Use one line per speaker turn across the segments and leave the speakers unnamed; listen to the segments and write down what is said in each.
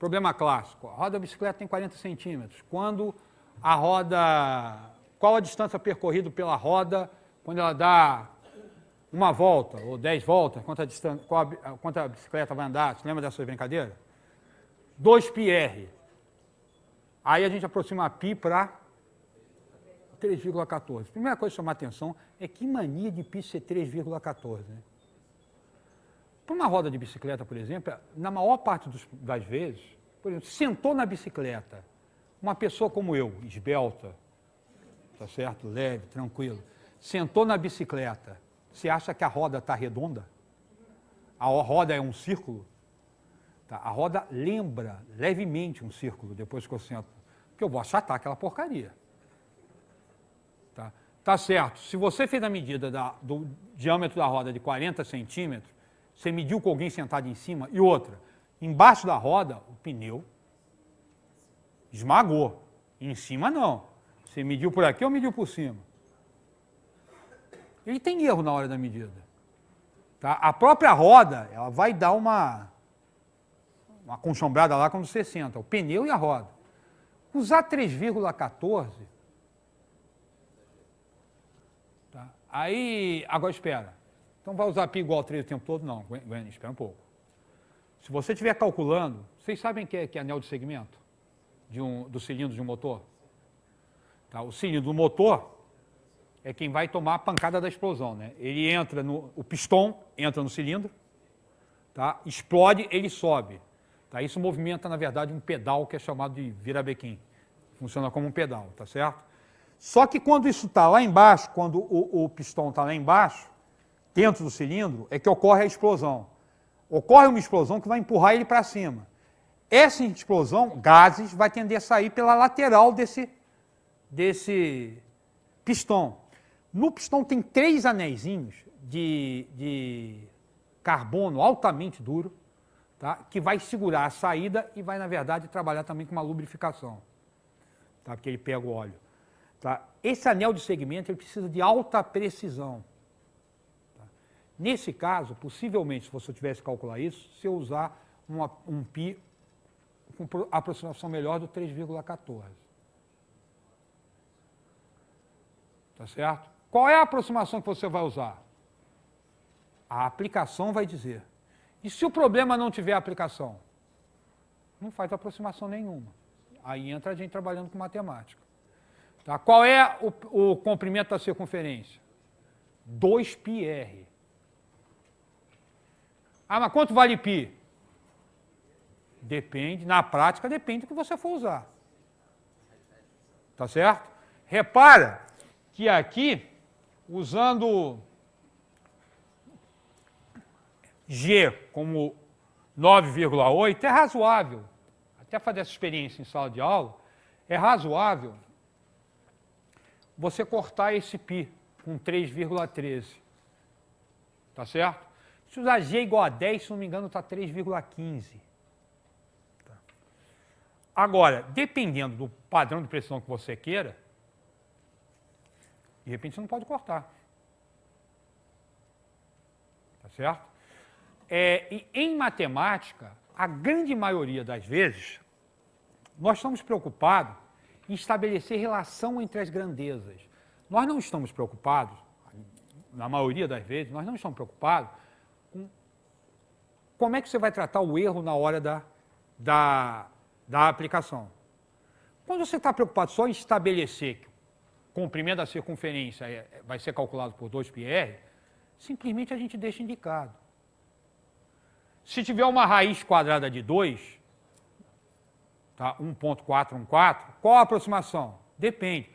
problema clássico. A roda da bicicleta tem 40 centímetros. Quando a roda... Qual a distância percorrida pela roda quando ela dá uma volta ou 10 voltas? Quanto a bicicleta vai andar? Você lembra dessa brincadeira? 2πr. Aí a gente aproxima a π para 3,14. Primeira coisa a chamar a atenção é que mania de π ser 3,14. Né? Para uma roda de bicicleta, por exemplo, na maior parte das vezes, por exemplo, sentou na bicicleta uma pessoa como eu, esbelta, tá certo? Leve, tranquilo, sentou na bicicleta, você acha que a roda está redonda? A roda é um círculo? Tá? A roda lembra levemente um círculo depois que eu sento, porque eu vou achatar aquela porcaria. Tá certo, se você fez a medida do diâmetro da roda de 40 centímetros, você mediu com alguém sentado em cima, e outra, embaixo da roda, o pneu esmagou, em cima não. Você mediu por aqui ou mediu por cima? Ele tem erro na hora da medida. Tá? A própria roda, ela vai dar uma conchombrada lá quando você senta, o pneu e a roda. Usar 3,14... Tá? Aí, agora espera. Então vai usar π igual a 3 o tempo todo? Não, Gwen, espera um pouco. Se você estiver calculando, vocês sabem o que é anel de segmento do cilindro de um motor? Tá? O cilindro do motor é quem vai tomar a pancada da explosão. Né? Ele entra o pistão entra no cilindro, tá? Explode, ele sobe. Tá? Isso movimenta, na verdade, um pedal que é chamado de virabequim. Funciona como um pedal, tá certo? Só que quando isso está lá embaixo, quando o pistão está lá embaixo, dentro do cilindro, é que ocorre a explosão. Ocorre uma explosão que vai empurrar ele para cima. Essa explosão, gases, vai tender a sair pela lateral desse pistão. No pistão tem 3 anéisinhos de carbono altamente duro, tá? Que vai segurar a saída e vai, na verdade, trabalhar também com uma lubrificação, tá? Porque ele pega o óleo. Tá? Esse anel de segmento ele precisa de alta precisão. Tá? Nesse caso, possivelmente, se você tivesse que calcular isso, se eu usar um π com aproximação melhor do 3,14. Tá certo? Qual é a aproximação que você vai usar? A aplicação vai dizer. E se o problema não tiver aplicação? Não faz aproximação nenhuma. Aí entra a gente trabalhando com matemática. Tá? Qual é o comprimento da circunferência? 2πr. Ah, mas quanto vale π? Depende, na prática depende do que você for usar. Tá certo? Repara que aqui, usando G como 9,8, é razoável, até fazer essa experiência em sala de aula, é razoável você cortar esse π com 3,13. Tá certo? Se usar G igual a 10, se não me engano, está 3,15. Tá. Agora, dependendo do padrão de precisão que você queira, de repente você não pode cortar. Tá certo? E em matemática, a grande maioria das vezes, nós estamos preocupados em estabelecer relação entre as grandezas. Nós não estamos preocupados, na maioria das vezes, nós não estamos preocupados com como é que você vai tratar o erro na hora da aplicação. Quando você está preocupado só em estabelecer que o comprimento da circunferência vai ser calculado por 2πr, simplesmente a gente deixa indicado. Se tiver uma raiz quadrada de 2, tá, 1,414, qual a aproximação? Depende.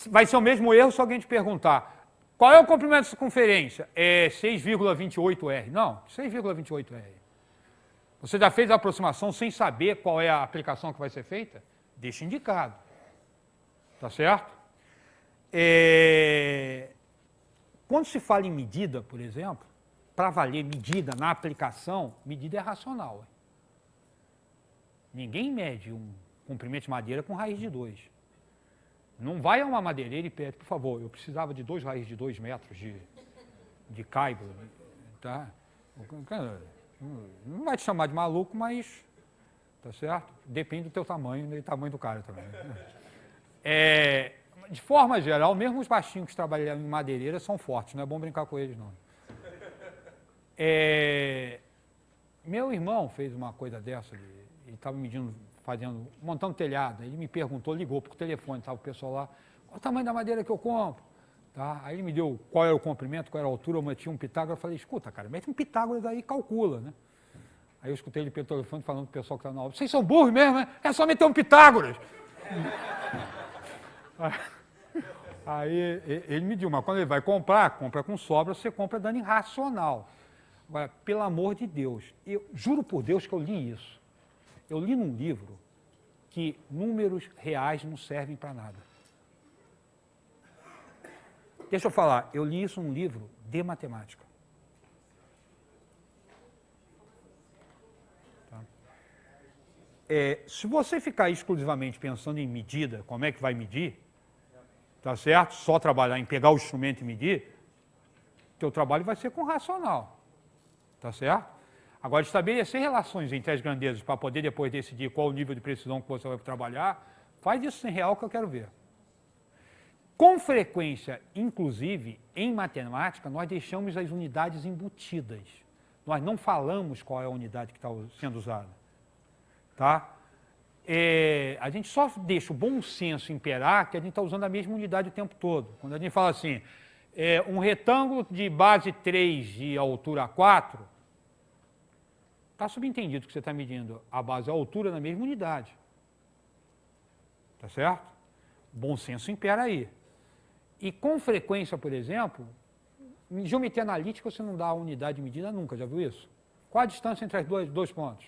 Vai ser o mesmo erro se alguém te perguntar qual é o comprimento da circunferência? É 6,28R. Não, 6,28R. Você já fez a aproximação sem saber qual é a aplicação que vai ser feita? Deixa indicado. Tá certo? Quando se fala em medida, por exemplo, para valer medida na aplicação, medida é racional. Ninguém mede um comprimento de madeira com raiz de 2. Não vai a uma madeireira e pede, por favor, eu precisava de 2 raízes de 2 metros de caibo. Tá? Não vai te chamar de maluco, mas tá certo? Depende do teu tamanho e do tamanho do cara também. De forma geral, mesmo os baixinhos que trabalham em madeireira são fortes, não é bom brincar com eles, não. Meu irmão fez uma coisa dessa, ele estava medindo, montando telhado, ele me perguntou, ligou por telefone, estava o pessoal lá, qual o tamanho da madeira que eu compro? Tá? Aí ele me deu qual era o comprimento, qual era a altura, eu meti um Pitágoras, eu falei, escuta, cara, mete um Pitágoras aí e calcula, né? Aí eu escutei ele pelo telefone falando pro pessoal que estava na aula, vocês são burros mesmo, né? É só meter um Pitágoras. Aí ele mediu, mas quando ele vai compra com sobra, você compra dano irracional. Agora, pelo amor de Deus, eu juro por Deus que eu li isso. Eu li num livro que números reais não servem para nada. Deixa eu falar, eu li isso num livro de matemática. Tá? Se você ficar exclusivamente pensando em medida, como é que vai medir, tá certo? Só trabalhar em pegar o instrumento e medir, teu trabalho vai ser com racional. Tá certo? Agora, estabelecer relações entre as grandezas para poder depois decidir qual o nível de precisão que você vai trabalhar, faz isso sem real que eu quero ver. Com frequência, inclusive, em matemática, nós deixamos as unidades embutidas. Nós não falamos qual é a unidade que está sendo usada. Tá? A gente só deixa o bom senso imperar que a gente está usando a mesma unidade o tempo todo. Quando a gente fala assim, um retângulo de base 3 e altura 4, está subentendido que você está medindo a base e a altura na mesma unidade. Tá certo? Bom senso impera aí. E com frequência, por exemplo, em geometria analítica você não dá a unidade de medida nunca, já viu isso? Qual a distância entre os dois pontos?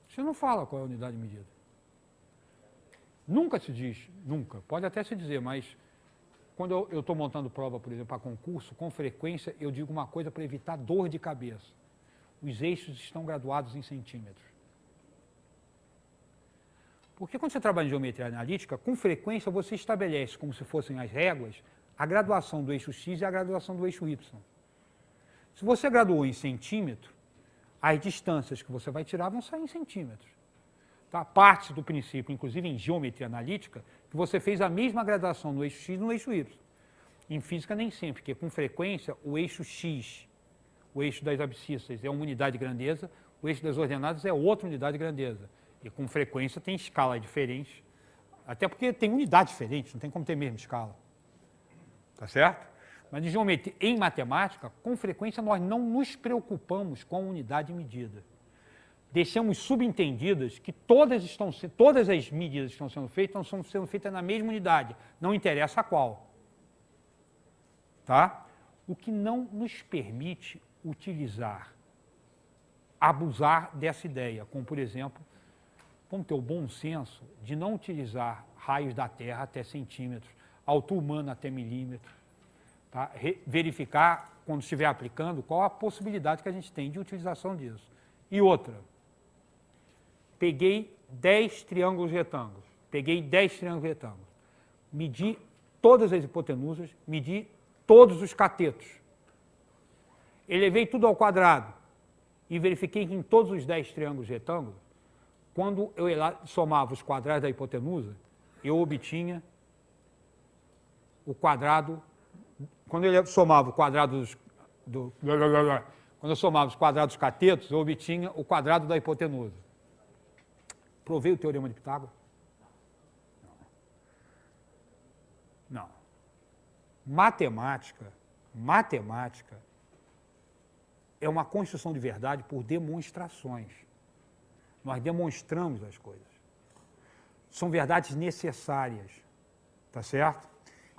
Você não fala qual é a unidade de medida. Nunca se diz, nunca. Pode até se dizer, mas quando eu estou montando prova, por exemplo, para concurso, com frequência eu digo uma coisa para evitar dor de cabeça. Os eixos estão graduados em centímetros. Porque quando você trabalha em geometria analítica, com frequência você estabelece, como se fossem as réguas, a graduação do eixo X e a graduação do eixo Y. Se você graduou em centímetro, as distâncias que você vai tirar vão sair em centímetros. Tá? Parte do princípio, inclusive em geometria analítica, que você fez a mesma graduação no eixo X e no eixo Y. Em física nem sempre, porque com frequência o eixo X, o eixo das abscissas é uma unidade de grandeza, o eixo das ordenadas é outra unidade de grandeza. E com frequência tem escala diferente, até porque tem unidade diferente, não tem como ter a mesma escala. Tá certo? Mas em geometria, em matemática, com frequência nós não nos preocupamos com a unidade de medida. Deixamos subentendidas que todas as medidas que estão sendo feitas estão sendo feitas na mesma unidade, não interessa a qual. Tá? O que não nos permite utilizar, abusar dessa ideia, como por exemplo, vamos ter o bom senso de não utilizar raios da Terra até centímetros, altura humana até milímetros, tá? Verificar, quando estiver aplicando, qual a possibilidade que a gente tem de utilização disso. E outra, peguei 10 triângulos retângulos, medi todas as hipotenusas, medi todos os catetos, elevei tudo ao quadrado e verifiquei que em todos os 10 triângulos retângulos, quando eu somava os quadrados da hipotenusa, eu obtinha o quadrado, quando eu somava o quadrado quando eu somava os quadrados dos catetos, eu obtinha o quadrado da hipotenusa. Provei o teorema de Pitágoras? Não. Matemática é uma construção de verdade por demonstrações. Nós demonstramos as coisas. São verdades necessárias, tá certo?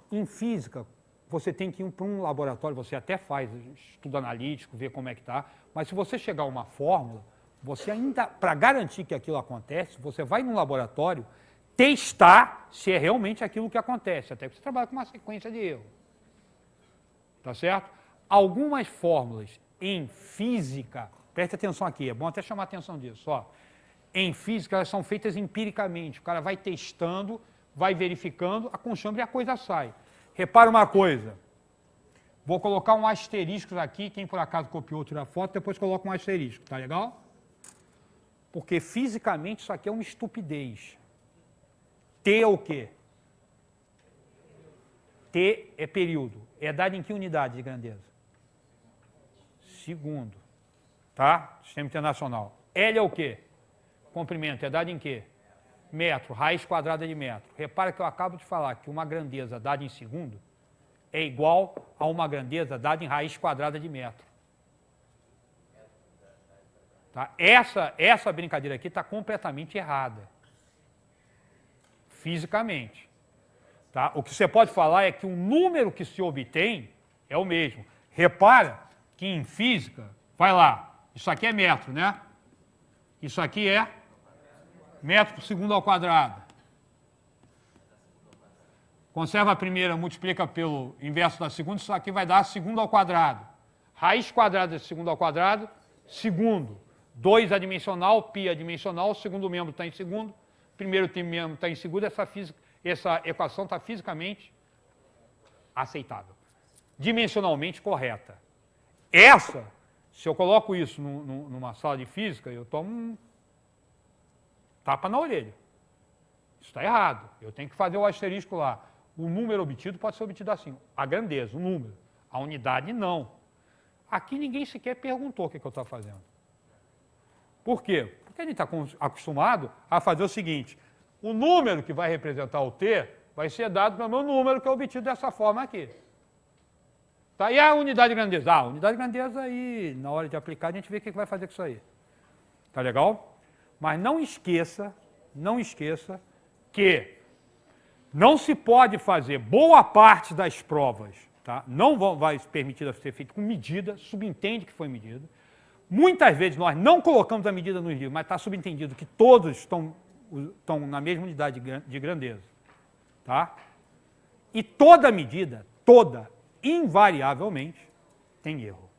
Em física, você tem que ir para um laboratório, você até faz estudo analítico, vê como é que está, mas se você chegar a uma fórmula, você ainda, para garantir que aquilo acontece, você vai num laboratório testar se é realmente aquilo que acontece, até que você trabalha com uma sequência de erros. Tá certo? Algumas fórmulas em física, preste atenção aqui, é bom até chamar a atenção disso, ó. Em física, elas são feitas empiricamente. O cara vai testando, vai verificando, a conchambra e a coisa sai. Repara uma coisa. Vou colocar um asterisco aqui. Quem por acaso copiou, tira a foto, depois coloca um asterisco. Tá legal? porque fisicamente isso aqui é uma estupidez. T é o quê? T é período. É dado em que unidade de grandeza? Segundo. Tá? Sistema internacional. L é o quê? Comprimento. É dado em quê? Metro. Raiz quadrada de metro. Repara que eu acabo de falar que uma grandeza dada em segundo é igual a uma grandeza dada em raiz quadrada de metro. Tá? Essa brincadeira aqui está completamente errada. Fisicamente. Tá? O que você pode falar é que o número que se obtém é o mesmo. Repara que em física, vai lá, isso aqui é metro, né? Isso aqui é metro por segundo ao quadrado. Conserva a primeira, multiplica pelo inverso da segunda, isso aqui vai dar segundo ao quadrado. Raiz quadrada de segundo ao quadrado, segundo. 2 adimensional, π adimensional, o segundo membro está em segundo, primeiro membro está em segundo, essa equação está fisicamente aceitável. Dimensionalmente correta. Essa, se eu coloco isso numa sala de física, eu tomo um tapa na orelha. Isso está errado. Eu tenho que fazer o asterisco lá. O número obtido pode ser obtido assim. A grandeza, o número. A unidade, não. Aqui ninguém sequer perguntou o que eu estou fazendo. Por quê? Porque a gente está acostumado a fazer o seguinte. O número que vai representar o T vai ser dado pelo meu número que é obtido dessa forma aqui. Tá? E a unidade de grandeza? A unidade de grandeza aí, na hora de aplicar, a gente vê o que vai fazer com isso aí. Tá legal? Mas não esqueça que não se pode fazer boa parte das provas, tá? Não vai permitir ser feito com medida, subentende que foi medida. Muitas vezes nós não colocamos a medida nos livros, mas está subentendido que todos estão na mesma unidade de grandeza. Tá? E toda medida, invariavelmente, tem erro.